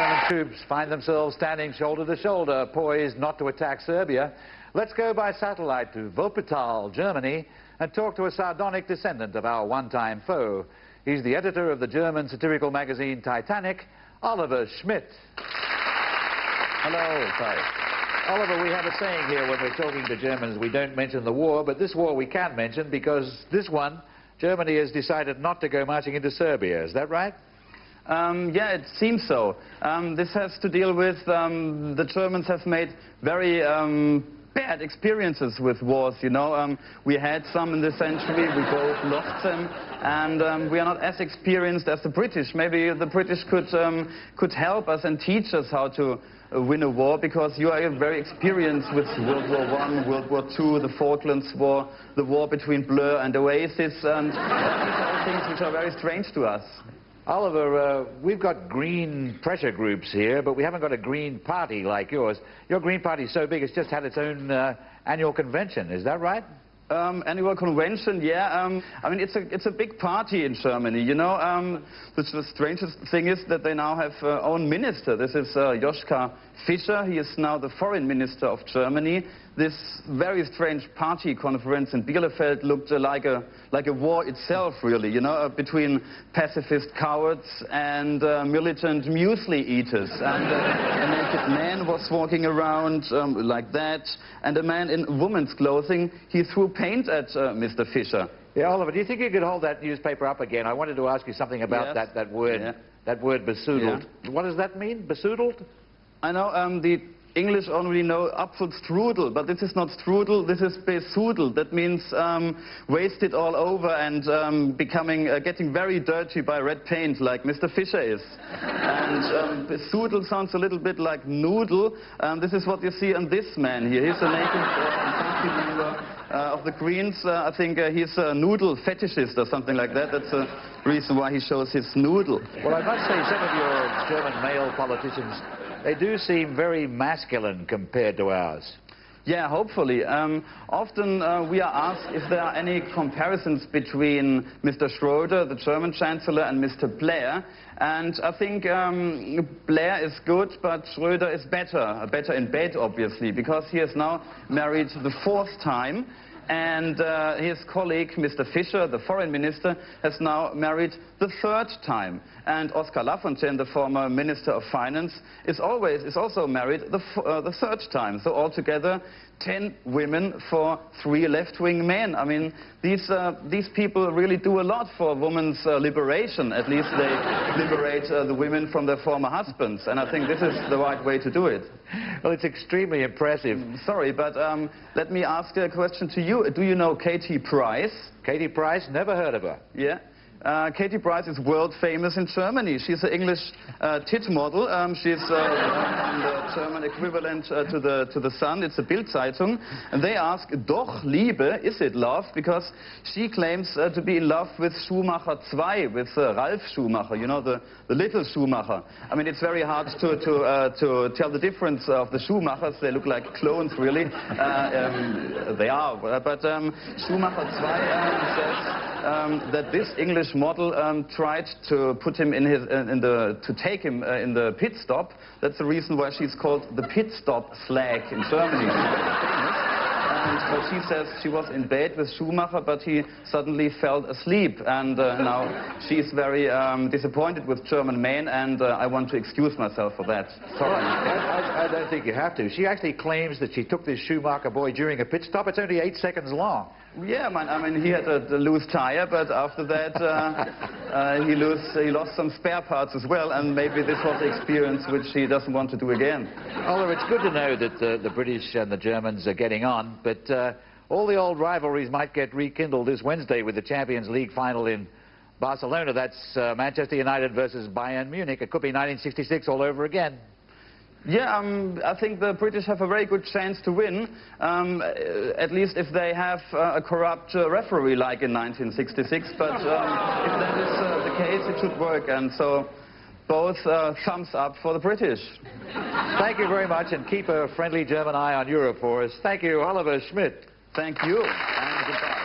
German troops find themselves standing shoulder to shoulder, poised not to attack Serbia. Let's go by satellite to Wuppertal, Germany, and talk to a sardonic descendant of our one-time foe. He's the editor of the German satirical magazine Titanic, Oliver Schmitt. Hello, Clive. Oliver, we have a saying here when we're talking to Germans, we don't mention the war, but this war we can mention because this one, Germany has decided not to go marching into Serbia. Is that right? Yeah, it seems so. This has to deal with the Germans have made very bad experiences with wars, you know. We had some in this century, we both lost them, and we are not as experienced as the British. Maybe the British could help us and teach us how to win a war, because you are very experienced with World War I, World War II, the Falklands War, the war between Blur and Oasis, and these are all things which are very strange to us. Oliver, we've got green pressure groups here, but we haven't got a green party like yours. Your green party is so big it's just had its own annual convention. Is that right? Annual convention, yeah. I mean, it's a big party in Germany, you know. The strangest thing is that they now have own minister. This is Joschka Fischer. He is now the foreign minister of Germany. This very strange party conference in Bielefeld looked like a war itself, really, you know, between pacifist cowards and militant muesli eaters. And a naked man was walking around like that, and a man in woman's clothing, he threw paint at Mr. Fischer. Yeah, Oliver, do you think you could hold that newspaper up again? I wanted to ask you something about yes. that word besoodled. Yeah. What does that mean, besoodled? I know the English only know Apfelstrudel, but this is not strudel, this is besoodled. That means wasted all over and getting very dirty by red paint, like Mr. Fischer is. And besoodled sounds a little bit like noodle. This is what you see on this man here. He's a naked member of the Greens. I think he's a noodle fetishist or something like that. That's the reason why he shows his noodle. Well, I must say, some of your German male politicians, they do seem very masculine compared to ours. Yeah, hopefully. Often we are asked if there are any comparisons between Mr. Schroeder, the German Chancellor, and Mr. Blair. And I think Blair is good, but Schroeder is better in bed, obviously, because he is now married the 4th time. And his colleague, Mr. Fischer, the foreign minister, has now married the 3rd time. And Oskar Lafontaine, the former minister of finance, is also married the 3rd time. So altogether, 10 women for 3 left-wing men. I mean, these people really do a lot for women's liberation. At least they liberate the women from their former husbands. And I think this is the right way to do it. Well, it's extremely impressive. Sorry, but let me ask a question to you. Do you know Katie Price? Katie Price? Never heard of her. Yeah. Katie Price is world famous in Germany. She's an English tit model. She's the German equivalent to the Sun. It's a Bild-Zeitung. And they ask, Doch Liebe, is it love? Because she claims to be in love with Schumacher 2, with Ralf Schumacher, you know, the little Schumacher. I mean, it's very hard to tell the difference of the Schumachers. They look like clones, really. They are. But Schumacher 2 says that this English model tried to put him to take him in the pit stop. That's the reason why she's called the pit stop slag in Germany. But she says she was in bed with Schumacher, but he suddenly fell asleep. And now she's very disappointed with German men, and I want to excuse myself for that. Sorry. I don't think you have to. She actually claims that she took this Schumacher boy during a pit stop. It's only 8 seconds long. Yeah, man, I mean, he had a loose tire, but after that he lost some spare parts as well, and maybe this was the experience which he doesn't want to do again. Oliver, it's good to know that the British and the Germans are getting on, but all the old rivalries might get rekindled this Wednesday with the Champions League final in Barcelona. That's Manchester United versus Bayern Munich. It could be 1966 all over again. Yeah, I think the British have a very good chance to win, at least if they have a corrupt referee like in 1966. But if that is the case, it should work. And so both thumbs up for the British. Thank you very much, and keep a friendly German eye on Europe for us. Thank you, Oliver Schmitt. Thank you, and goodbye.